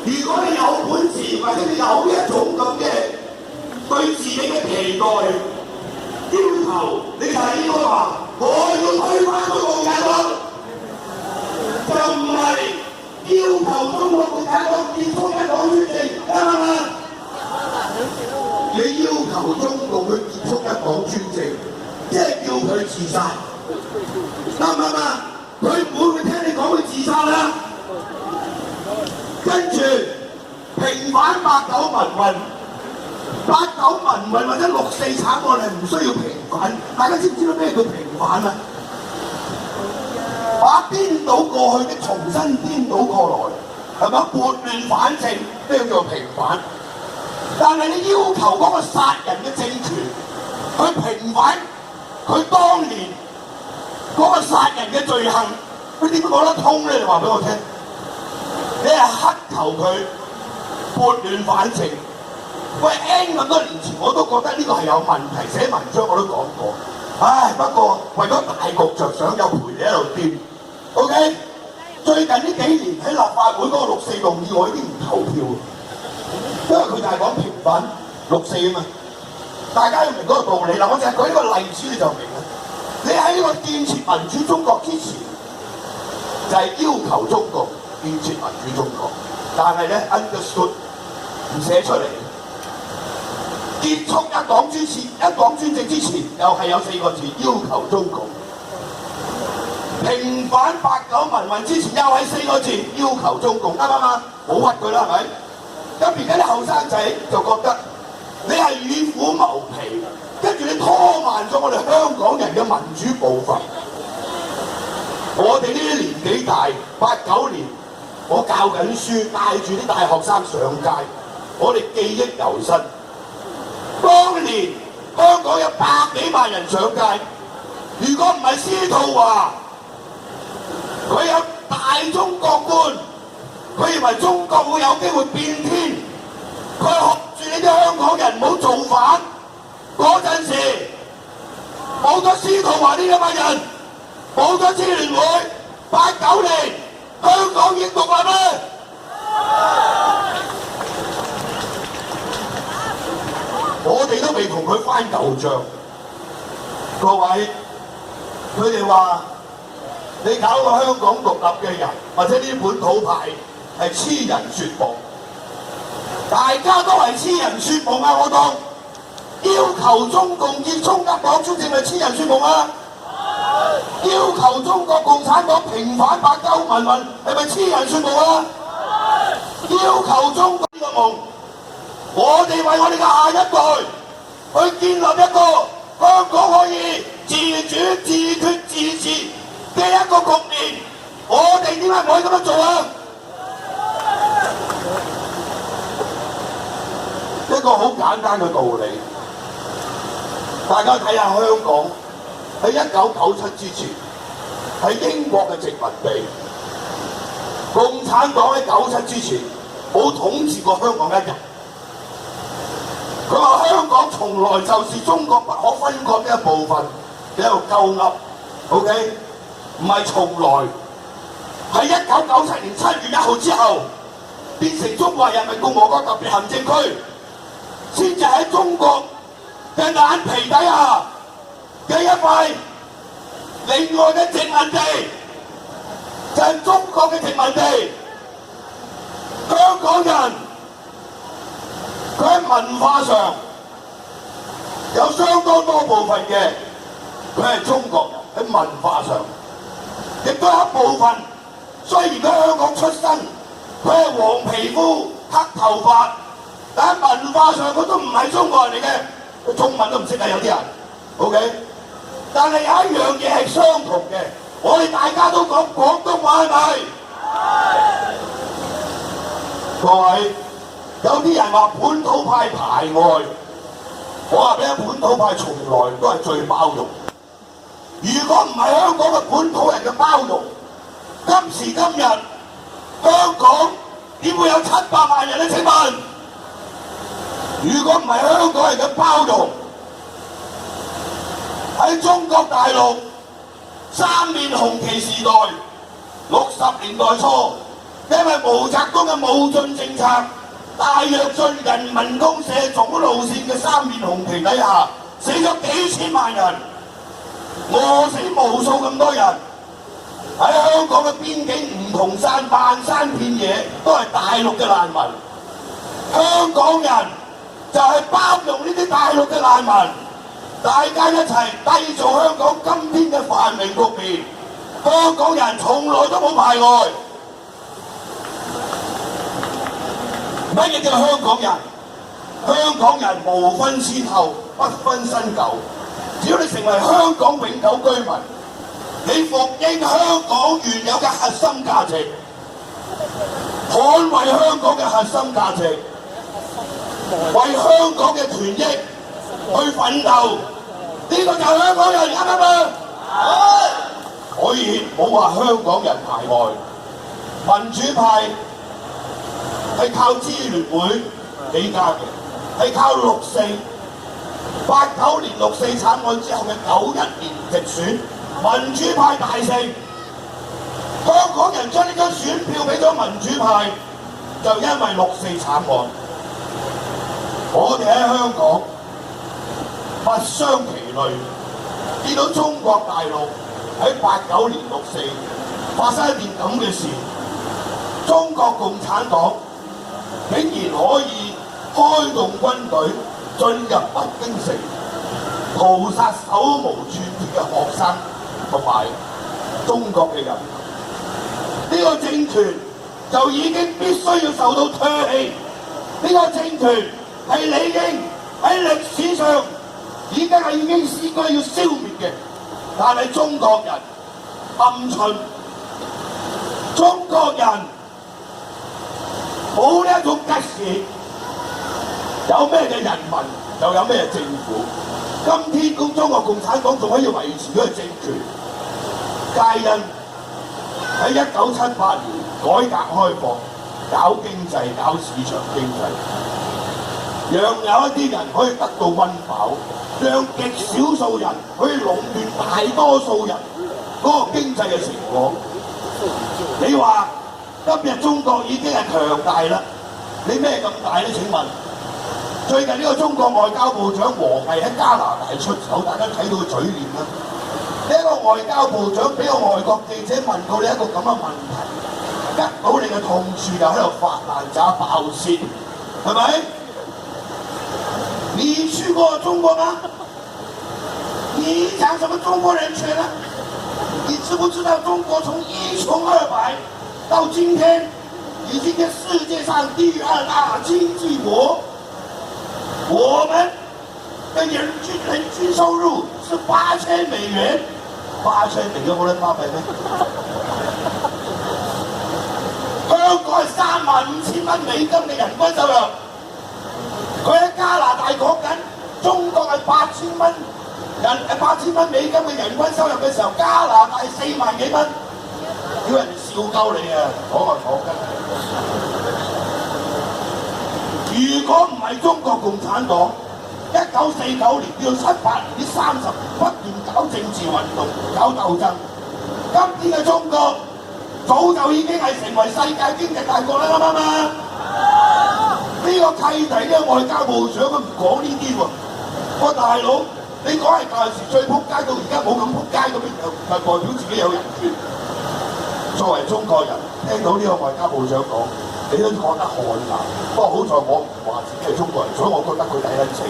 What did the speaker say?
如果你有本事，或者你有一種咁嘅對自己嘅期待要求，你就係應該話我要推翻中國共產黨，就唔係要求中國共產黨結束一黨專政，啱唔啱？你要求中共去結束一黨專政，即係叫佢自殺，啱唔啱啊？佢唔會聽你講佢自殺啦。跟住平反89民運，89民運或者6·4慘案係唔需要平反，大家知唔知道咩叫平反啊？把顛倒過去的重新顛倒過來，係咪撥亂反正？呢個叫平反。但係你要求嗰個殺人嘅政權去平反佢當年嗰個殺人嘅罪行，佢點講得通咧？你話俾我聽。你係乞求佢撥亂反正。喂 ，N 咁多年前我都覺得呢個係有問題，寫文章我都講過。唉，不過為咗大局着想，有陪你喺度掂。OK， 最近呢幾年喺立法會嗰個6·4動議，我已經唔投票，因為佢就係講平反6·4啊嘛。大家要明嗰個道理啦，我淨係舉呢個例子你就明啦。你喺呢個建設民主中國之前，就係要求中國建設民主中國，但係咧 understood 唔寫出嚟。結束一黨專政之前，又係有4個字要求中共。平反89民運之前，又係4個字要求中共，啱唔啱？冇屈佢啦，係咪？咁而家啲後生仔就覺得你係與虎謀皮，跟住你拖慢咗我哋香港人嘅民主步伐。我哋呢啲年紀大，89年我教緊書，帶住啲大學生上街，我哋記憶猶新。當年香港有100幾萬人上街，如果唔係司徒華，佢有大中國觀，佢認為中國會有機會變天，佢學住你啲香港人唔好造反。嗰陣時冇咗司徒華呢一班人，冇咗支聯會，89年香港已經獨立啦。我哋都未同佢翻舊帳，各位，佢哋話你搞個香港獨立嘅人，或者呢啲本土派係痴人說夢，大家都係痴人說夢啊！我當要求中共結束一黨專政係痴人說夢啊！要求中國共產黨平反89民運係咪痴人說夢啊？要求中國呢個夢，我哋為我哋嘅下一代去建立一個香港可以自主、自決、自治嘅一個局面，我哋點解唔可以咁樣做啊？一個好簡單嘅道理，大家睇下香港喺1997之前係英國嘅殖民地，共產黨喺97之前冇統治過香港一日。佢話香港從來就是中國不可分割嘅一部分，你喺度鳩噏 ，OK？ 唔係從來，喺1997年7月1號之後變成中華人民共和國特別行政區，先至喺中國嘅眼皮底下嘅一塊另外嘅殖民地，就係中國嘅殖民地。香港人佢喺文化上有相當多部分嘅，佢係中國人喺文化上，亦都有一部分雖然喺香港出生，佢係黃皮膚黑頭髮，但喺文化上佢都唔係中國人嚟嘅，佢中文都唔識啊有啲人 ，OK？ 但係有一樣嘢係相同嘅，我哋大家都講廣東話係咪？各位，有啲人話本土派排外，我話俾你，本土派從來都係最包容。如果唔係香港嘅本土人嘅包容，今時今日香港點會有700萬人咧？請問，如果唔係香港人嘅包容，喺中國大陸3面紅旗時代，60年代初因為毛澤東嘅冇進政策、大躍進、人民公社總路線嘅三面紅旗底下，死咗幾千萬人，餓死無數咁多人。喺香港嘅邊境梧桐山漫山遍野都係大陸嘅難民，香港人就係包容呢啲大陸嘅難民，大家一齊締造香港今天嘅繁榮局面。香港人從來都冇排外。乜嘢叫香港人？香港人無分先後，不分新舊。只要你成為香港永久居民，你復興香港原有嘅核心價值，捍衛香港嘅核心價值，為香港嘅權益去奮鬥，呢個就係香港人，啱唔啱？所以冇話香港人排外，民主派係靠支聯會起家嘅，係靠六四89年六四慘案之後嘅91年直選，民主派大勝，香港人將呢張選票俾咗民主派，就因為六四慘案，我哋喺香港物傷其類，見到中國大陸喺89年六四發生一件咁嘅事，中國共產黨竟然可以開動軍隊進入北京城，屠殺手無寸鐵嘅學生同埋中國嘅人民。呢個政權就已經必須要受到唾棄。呢個政權係理應喺歷史上已經應該要消滅嘅，但係中國人鵪鶉，中國人冇呢一種吉事，有咩嘅人民就有咩政府。今天中國共產黨仲可以維持呢個政權，皆因喺1978年改革開放，搞經濟、搞市場經濟，讓有一啲人可以得到溫飽，讓極少數人可以壟斷大多數人嗰個經濟嘅成果。你話今日中國已經係強大啦，你咩咁大咧？請問最近呢個中國外交部長王毅喺加拿大出手，大家睇到佢嘴臉啦。呢一個外交部長俾個外國記者問到你一個咁嘅問題，吉到你嘅痛處又喺度發爛渣爆泄，係咪？你去過中國嗎？你講什麼中國人權啊？你知不知道中國從1窮2白到今天已經是世界上第2大經濟國？我們的人均收入是8000美元，8000美元可能800咩？香港係35000蚊美金嘅人均收入，佢喺加拿大講緊中國係8000蚊美金嘅人均收入嘅時候，加拿大4萬幾蚊，叫人笑鳩你啊！講緊。如果唔係中國共產黨1949年到78年呢30年不斷搞政治運動、搞鬥爭，今天嘅中國早就已經係成為世界經濟大國啦，啱唔啱啊？呢個契弟呢個外交部長佢唔講呢啲喎，我大佬你講係舊陣時最撲街到而家冇咁撲街咁樣，就代表自己有人權。作為中國人，聽到呢個外交部長講，你都覺得汗顏。不過好在我唔話自己係中國人，所以我覺得佢抵得死。